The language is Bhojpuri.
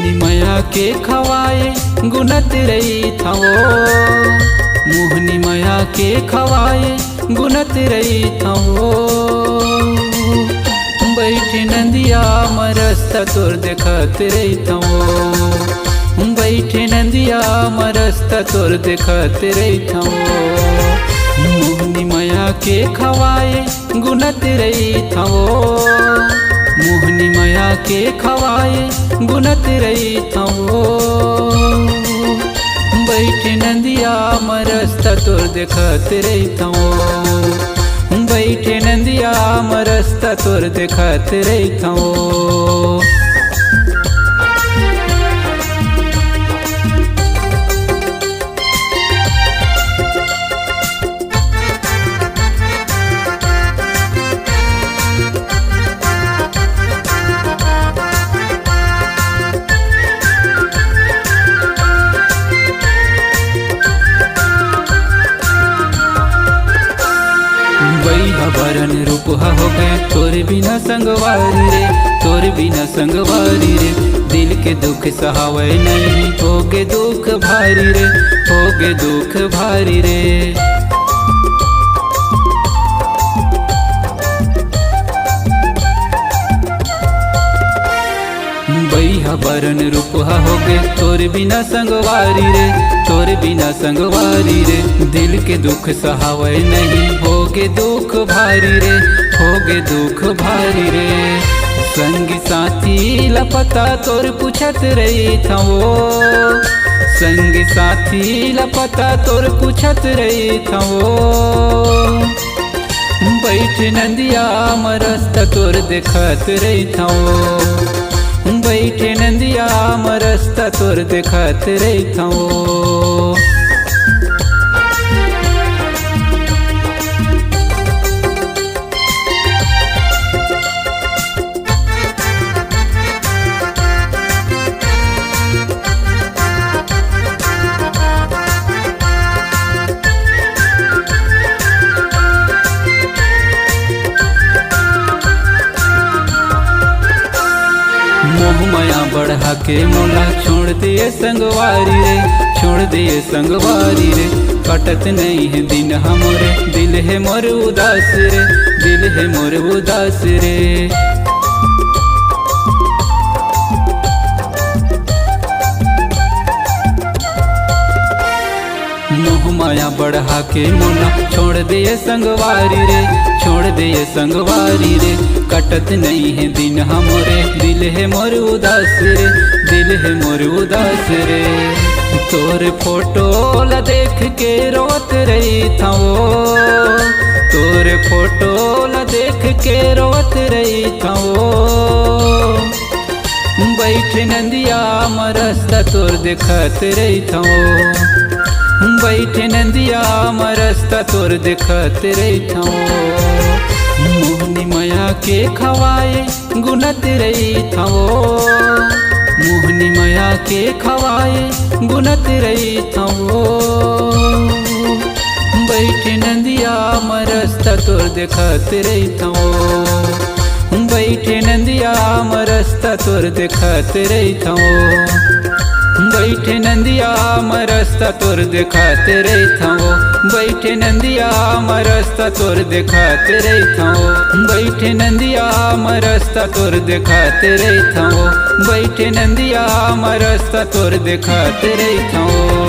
मोहनी माया के खवाए गुनत रही थवो, मोहनी माया के खवाए गुनत रही थवो। बैठे नंदिया मरस्ता तोर देखत रही थवो, बैठे नंदिया मरस्ता तोर देखत रही थवो। मोहनी माया के खवाए गुनत रही थवो, मोहनी माया के खवाए गुनत रही थवो। बैठे नंदिया मरस्ता तोर देखत रही थवो, बैठे नंदिया मरस्ता तोर देखत रही थवो। बरन रूप हो गए तोर बिना संगवारी रे, तोर बिना संगवारी रे। दिल के दुख सहावे नहीं होगे दुख भारी रे, होगे दुख भारी रे। बैहा बरन रूप हो गए तोर बिना संगवारी रे, तोर बिना संगवारी रे। दिल के दुख सहावे नहीं होगे दुख भारी रे, होगे दुख भारी रे। संगी साथी लपता तोर पूछत रही थवो, संगी साथी लपता तोर पूछत रही थवो। बैठ नंदिया मरस्ता तोर देखत रही थवो, बैठे नंदिया मरस्ता तोर देखत रही थवो। मोह माया बढ़ा के मोला छोड़ दिए संगवारी रे, छोड़ दिए संगवारी रे। कटत नहीं है दिन हमरे, दिल है मोर उदास रे, दिल है मोर उदास रे। मोह माया बढ़ा के मोला छोड़ दिए संगवारी रे, छोड़ दिए संगवारी रे। कटत नहीं है दिन हमरे, दिल है मोर उदास रे, दिल है मोर उदास रे। तोर फोटो ला देख के रोत रही थवो, तोर फोटो ला देख के रोत रही थवो। बैठ नंदिया मरस्ता तोर देखत रही थवो, बैठे नंदिया मरस्ता तोर देखत रही थवो। मोहनी माया के खवाए गुनत रही थवो, मोहनी माया के खवाए गुनत रही थवो। बैठे नंदिया मरस्ता तोर देखत रही थवो, बैठे नंदिया मरस्ता तोर देखत रही थवो। बैठे नंदिया मरस्ता तोर देखत रही थवो, बैठे नंदिया मरस्ता तोर देखत रही थवो। बैठे नंदिया मरस्ता तोर देखत रही थवो, बैठे नंदिया मरस्ता तोर देखत रही थवो।